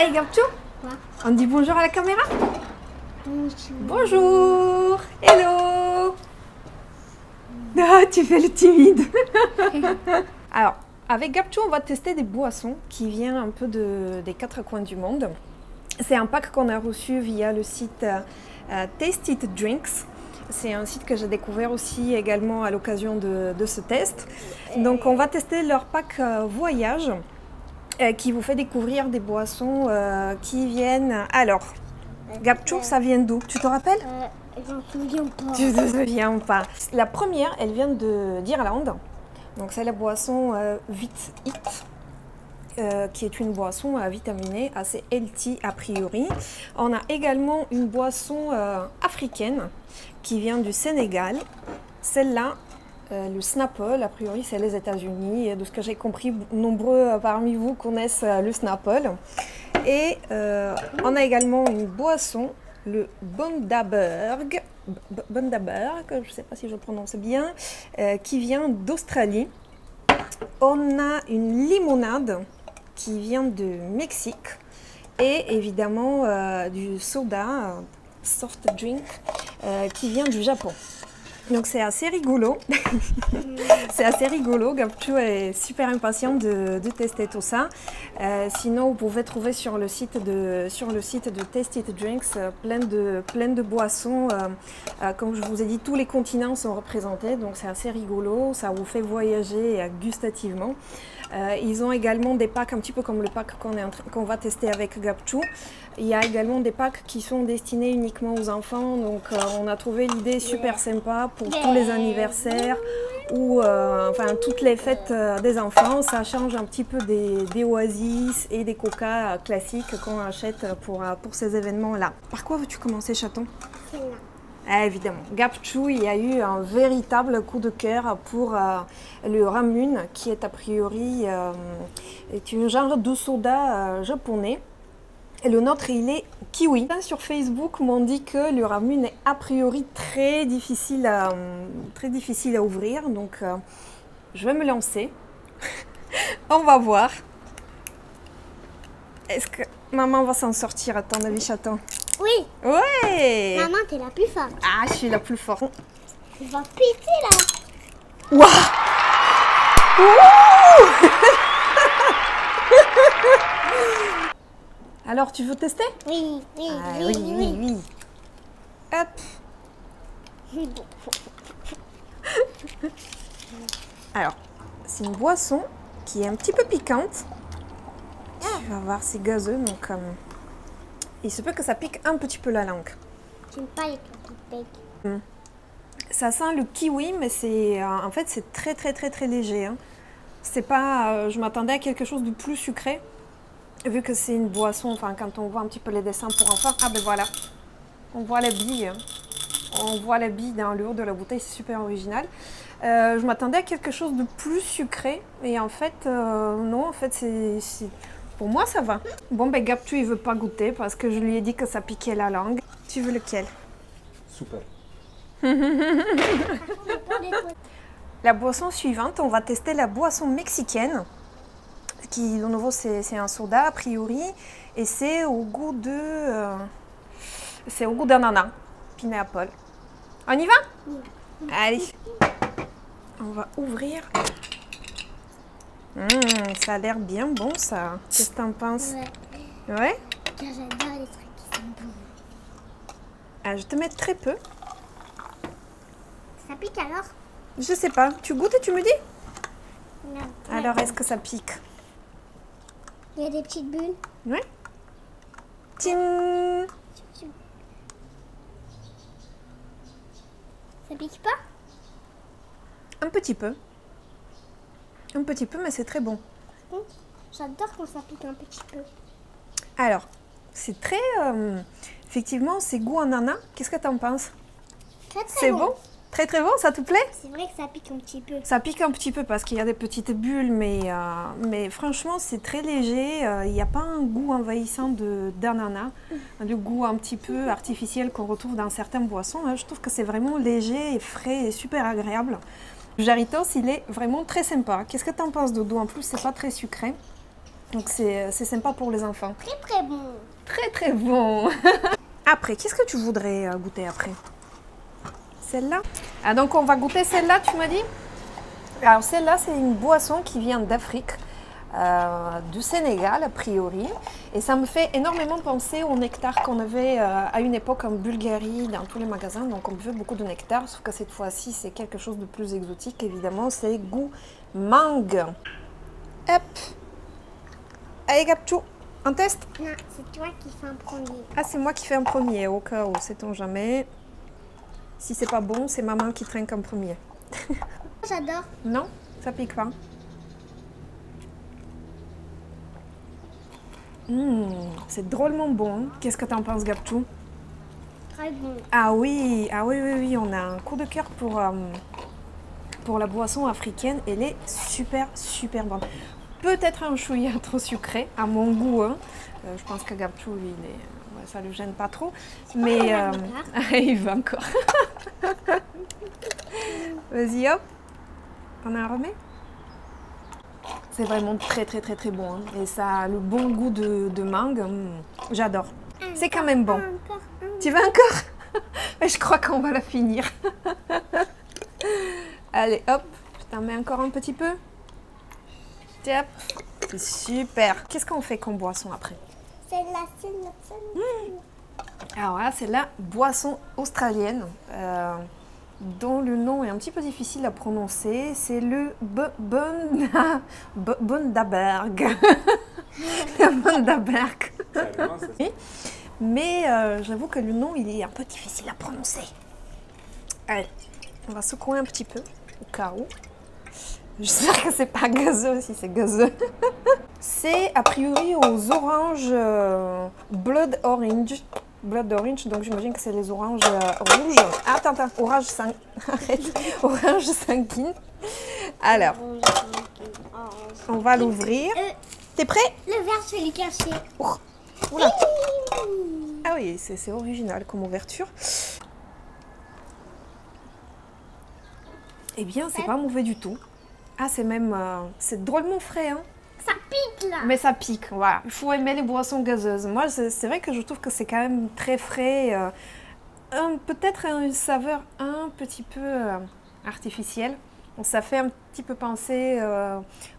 Hey Gapchou, Quoi? on dit bonjour à la caméra? Bonjour. Bonjour. Hello. Ah, tu fais le timide. Alors, avec Gapchou, on va tester des boissons qui viennent un peu des quatre coins du monde. C'est un pack qu'on a reçu via le site Taste It Drinks. C'est un site que j'ai découvert aussi également à l'occasion de ce test. Donc on va tester leur pack voyage qui vous fait découvrir des boissons qui viennent... Alors, Gapchou, ça vient d'où? Tu te rappelles? Je m'en souviens pas. Tu te souviens pas. La première, elle vient d'Irlande. Donc c'est la boisson Vit It. Qui est une boisson vitaminée, assez healthy a priori. On a également une boisson africaine qui vient du Sénégal. Celle-là, le Snapple, a priori c'est les États-Unis. Et de ce que j'ai compris, nombreux parmi vous connaissent le Snapple. Et on a également une boisson, le Bundaberg, je ne sais pas si je prononce bien, qui vient d'Australie. On a une limonade qui vient de Mexique et évidemment du soda, soft drink, qui vient du Japon. Donc c'est assez rigolo. C'est assez rigolo. Gapchou est super impatient de tester tout ça. Sinon, vous pouvez trouver sur le site de Taste It Drinks plein de boissons. Comme je vous ai dit, tous les continents sont représentés. Donc c'est assez rigolo. Ça vous fait voyager gustativement. Ils ont également des packs un petit peu comme le pack qu'on va tester avec Gapchou. Il y a également des packs qui sont destinés uniquement aux enfants. Donc on a trouvé l'idée super sympa pour tous les anniversaires ou enfin toutes les fêtes des enfants. Ça change un petit peu des Oasis et des Coca classiques qu'on achète pour ces événements-là. Par quoi veux-tu commencer, chaton? Évidemment, Gapchou, il y a eu un véritable coup de cœur pour le Ramune, qui est a priori est un genre de soda japonais. Et le nôtre, il est kiwi. Sur Facebook, m'ont dit que le Ramune est a priori très difficile à ouvrir. Donc, je vais me lancer. On va voir. Est-ce que maman va s'en sortir à ton avis, chaton? Oui. Ouais. Maman, t'es la plus forte. Ah, je suis la plus forte. Tu vas péter là. Waouh. Alors, tu veux tester? Oui, oui, Ah, oui, oui. Hop. Alors, c'est une boisson qui est un petit peu piquante. Tu vas voir, c'est gazeux, donc il se peut que ça pique un petit peu la langue. J'aime pas les trucs. Ça sent le kiwi, mais c'est en fait c'est très léger. Hein. C'est pas, je m'attendais à quelque chose de plus sucré, vu que c'est une boisson. Enfin, quand on voit un petit peu les dessins pour enfants, ah ben voilà, on voit la bille. Hein. On voit la bille dans le haut de la bouteille, c'est super original. Je m'attendais à quelque chose de plus sucré, et en fait non, en fait c'est pour moi ça va. Bon ben Gapchou il veut pas goûter parce que je lui ai dit que ça piquait la langue. Tu veux lequel? Super. La boisson suivante, on va tester la boisson mexicaine, qui de nouveau c'est un soda a priori, et c'est au goût d'ananas, pineapple. On y va? Oui. Allez, on va ouvrir. Ça a l'air bien bon ça. Qu'est-ce que t'en penses? Ouais? J'adore les trucs qui sont bons. Ah, je te mets très peu. Ça pique alors? Je sais pas. Tu goûtes et tu me dis? Non. Alors, est-ce que ça pique? Il y a des petites bulles. Ouais. Ting! Ça pique pas? Un petit peu. Un petit peu, mais c'est très bon. J'adore quand ça pique un petit peu. Alors, c'est très... effectivement, c'est goût ananas. Qu'est-ce que tu en penses? Très C'est bon? Très bon, ça te plaît? C'est vrai que ça pique un petit peu. Ça pique un petit peu parce qu'il y a des petites bulles, mais franchement, c'est très léger. Il n'y a pas un goût envahissant d'ananas, du goût un petit peu artificiel qu'on retrouve dans certaines boissons. Je trouve que c'est vraiment léger et frais et super agréable. Le Jarritos, il est vraiment très sympa. Qu'est-ce que tu en penses, Dodo? En plus, c'est pas très sucré. Donc c'est sympa pour les enfants. Très très bon. Très très bon. Après, qu'est-ce que tu voudrais goûter après? Celle-là? Ah, donc on va goûter celle-là, tu m'as dit? Alors celle-là, c'est une boisson qui vient d'Afrique, du Sénégal a priori. Et ça me fait énormément penser au nectar qu'on avait à une époque en Bulgarie, dans tous les magasins. Donc on buvait beaucoup de nectar, sauf que cette fois-ci, c'est quelque chose de plus exotique. Évidemment, c'est goût mangue. Hop. Allez, Gapchou, on teste? Non, c'est toi qui fais un premier. Ah, c'est moi qui fais un premier, au cas où, sait-on jamais. Si c'est pas bon, c'est maman qui trinque en premier. J'adore. Non, ça pique pas. C'est drôlement bon. Qu'est-ce que t'en penses, Gapchou? Très bon. Ah oui, oui, on a un coup de cœur pour la boisson africaine. Elle est super, super bonne. Peut-être un chouïa trop sucré, à mon goût. Hein. Je pense que Gapchou, lui, ça ne le gêne pas trop. Mais il va encore. Vas-y, hop. On en remet. C'est vraiment très, très, très, très bon. Hein. Et ça a le bon goût de mangue. J'adore. C'est quand même bon. Encore. Tu veux encore? Je crois qu'on va la finir. Allez, hop. Je t'en mets encore un petit peu. Tiens. C'est super. Qu'est-ce qu'on fait comme boisson après? Celle-là. Alors là, c'est la boisson australienne. Dont le nom est un petit peu difficile à prononcer, c'est le Bundaberg. Bundaberg. Oui. Mais j'avoue que le nom, il est un peu difficile à prononcer. Allez, on va secouer un petit peu, au cas où. J'espère que c'est pas gazeux, si c'est gazeux. C'est a priori aux oranges Blood Orange. Blood Orange, donc j'imagine que c'est les oranges rouges. Ah, attends, orange sanguine. Alors, on va l'ouvrir. T'es prêt? Le verre, je vais le cacher. Oh. Oula. Ah oui, c'est original comme ouverture. Eh bien, c'est pas mauvais du tout. Ah, c'est même... c'est drôlement frais, hein. Ça pique là. Mais ça pique, voilà. Il faut aimer les boissons gazeuses. Moi, c'est vrai que je trouve que c'est quand même très frais. Peut-être une saveur un petit peu artificielle. Ça fait un petit peu penser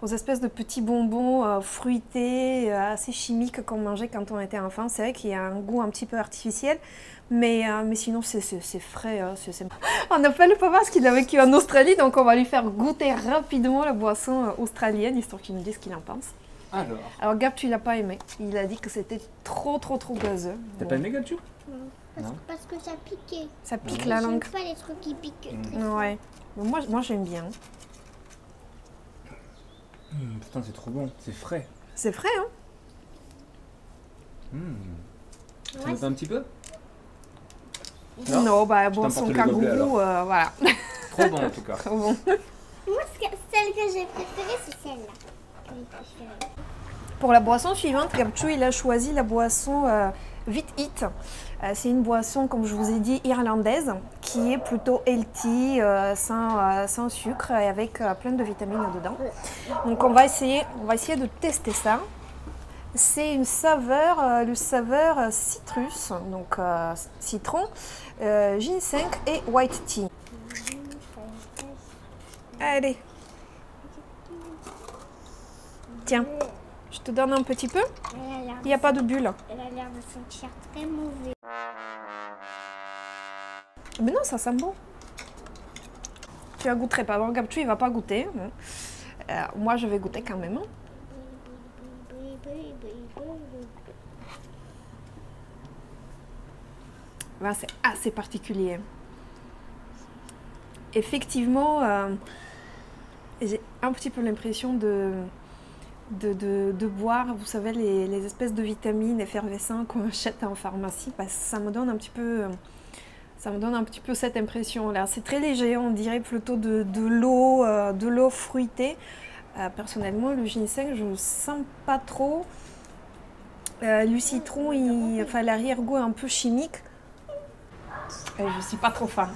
aux espèces de petits bonbons fruités, assez chimiques qu'on mangeait quand on était enfant. C'est vrai qu'il y a un goût un petit peu artificiel. Mais sinon, c'est frais. On n'a pas le papa parce qu'il a vécu en Australie, donc on va lui faire goûter rapidement la boisson australienne, histoire qu'il nous dise ce qu'il en pense. Alors Gab, tu l'as pas aimé. Il a dit que c'était trop gazeux. T'as pas aimé, Gapchou? Non. Parce que ça piquait. Ça pique la langue. J'aime pas les trucs qui piquent. Ouais. Moi j'aime bien. Putain, c'est trop bon. C'est frais. C'est frais, hein? Ça note un petit peu? Non, bah boisson kangourou, voilà. Trop bon en tout cas. Trop bon. Moi, celle que j'ai préférée, c'est celle-là. Pour la boisson suivante, Gapchou, il a choisi la boisson Vit Hit. C'est une boisson, comme je vous ai dit, irlandaise, qui est plutôt healthy, sans sucre et avec plein de vitamines dedans. Donc on va essayer de tester ça. C'est une saveur, le saveur citrus, donc citron, ginseng et white tea. Allez. Tiens, je te donne un petit peu. Il n'y a pas de bulle. Elle a l'air de sentir très mauvais. Mais non, ça sent bon. Tu la goûterais pas. Bon, Gapchou, il va pas goûter. Moi, je vais goûter quand même. Là, c'est assez particulier. Effectivement, j'ai un petit peu l'impression de boire, vous savez, les espèces de vitamines effervescentes qu'on achète en pharmacie, parce que ça me donne un petit peu cette impression-là. C'est très léger, on dirait plutôt de l'eau fruitée. Personnellement, le ginseng, je ne le sens pas trop. Le citron, l'arrière-goût est un peu chimique. Je ne suis pas trop fan.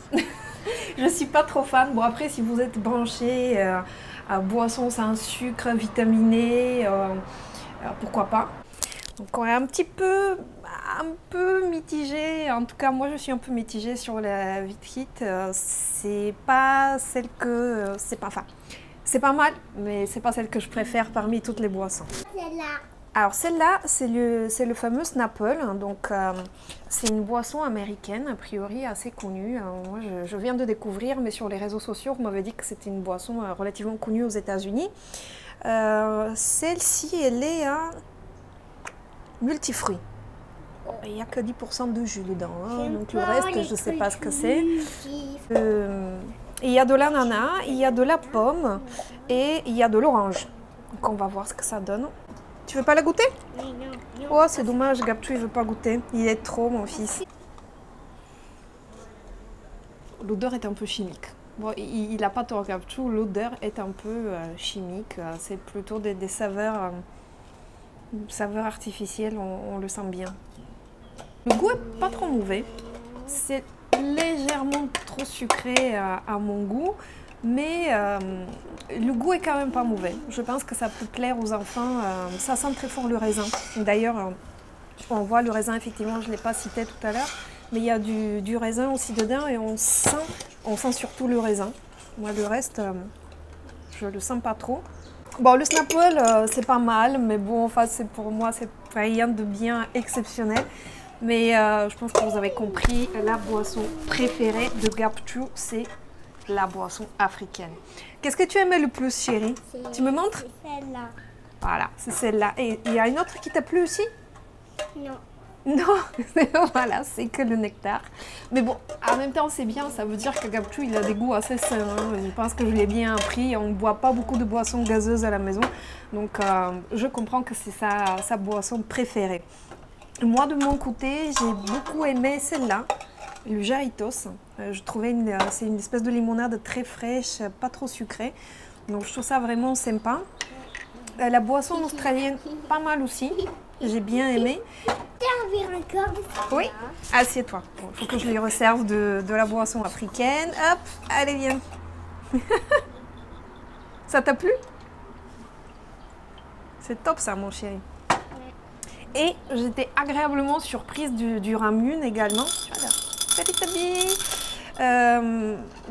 Je ne suis pas trop fan. Bon, après, si vous êtes branché à boisson sans sucre, vitaminé, pourquoi pas. Donc on est un peu mitigé, en tout cas moi je suis un peu mitigée sur la Vitrite. C'est pas celle que... c'est pas mal, mais c'est pas celle que je préfère parmi toutes les boissons. Celle-là. Alors celle-là, c'est le fameux Snapple, donc c'est une boisson américaine, a priori assez connue. Moi je viens de découvrir, mais sur les réseaux sociaux, on m'avait dit que c'était une boisson relativement connue aux États-Unis. Celle-ci, elle est à multifruits. Il n'y a que 10% de jus dedans, hein, donc le reste, je ne sais pas ce que c'est. Il y a de l'ananas, il y a de la pomme et il y a de l'orange. Donc on va voir ce que ça donne. Tu veux pas la goûter? Non. Oh, c'est dommage, Gabchou, il veut pas goûter. Il est trop, mon fils. L'odeur est un peu chimique. Bon, il n'a pas tort, Gabchou. L'odeur est un peu chimique. C'est plutôt des saveurs, saveurs artificielles, on le sent bien. Le goût est pas trop mauvais. C'est légèrement trop sucré à mon goût. Mais le goût est quand même pas mauvais. Je pense que ça peut plaire aux enfants. Ça sent très fort le raisin. D'ailleurs, on voit le raisin, effectivement, je ne l'ai pas cité tout à l'heure. Mais il y a du raisin aussi dedans et on sent surtout le raisin. Moi, le reste, je le sens pas trop. Bon, le Snapple, c'est pas mal. Mais bon, enfin, pour moi, c'est rien de bien exceptionnel. Mais je pense que vous avez compris, la boisson préférée de Gabchou, c'est la boisson africaine. Qu'est-ce que tu aimais le plus, chérie? Tu me montres? C'est celle-là. Voilà, c'est celle-là. Et il y a une autre qui t'a plu aussi? Non. Non, voilà, c'est que le nectar. Mais bon, en même temps, c'est bien. Ça veut dire que Gabchou, il a des goûts assez sains. Hein. Je pense que je l'ai bien appris. On ne boit pas beaucoup de boissons gazeuses à la maison. Donc, je comprends que c'est sa boisson préférée. Moi, de mon côté, j'ai beaucoup aimé celle-là. Le Jarritos, je trouvais c'est une espèce de limonade très fraîche, pas trop sucrée. Donc je trouve ça vraiment sympa. La boisson australienne, pas mal aussi. J'ai bien aimé. Servir encore de ça. Oui, assieds-toi. Il faut que je lui resserve de la boisson africaine. Hop, allez, viens. Ça t'a plu? C'est top ça, mon chéri. Et j'étais agréablement surprise du Ramune également. Voilà.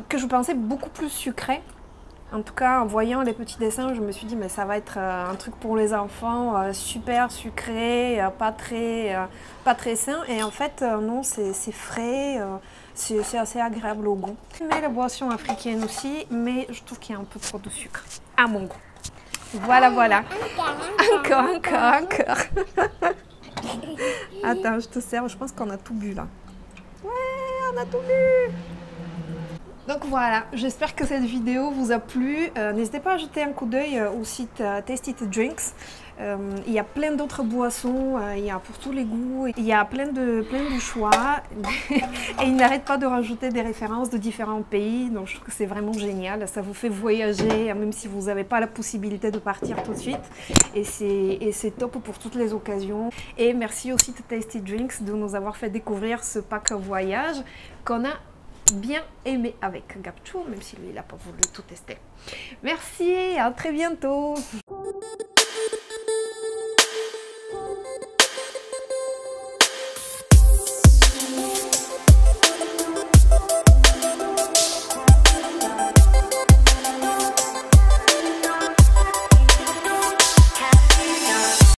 Que je pensais beaucoup plus sucré. En tout cas, en voyant les petits dessins, je me suis dit mais ça va être un truc pour les enfants, super sucré, pas très sain. Et en fait, non, c'est frais, c'est assez agréable au goût. Mais la boisson africaine aussi, mais je trouve qu'il y a un peu trop de sucre, à mon goût. Voilà, voilà. Encore. Attends, je te sers, je pense qu'on a tout bu là. Ouais, on a tout bu. Donc voilà, j'espère que cette vidéo vous a plu. N'hésitez pas à jeter un coup d'œil au site Tasty Drinks. Il y a plein d'autres boissons, il y a pour tous les goûts, il y a plein de choix. Et ils n'arrêtent pas de rajouter des références de différents pays. Donc je trouve que c'est vraiment génial. Ça vous fait voyager, même si vous n'avez pas la possibilité de partir tout de suite. Et c'est top pour toutes les occasions. Et merci aussi à Tasty Drinks de nous avoir fait découvrir ce pack voyage qu'on a bien aimé avec Gabchou, même si lui il n'a pas voulu tout tester. Merci, à très bientôt.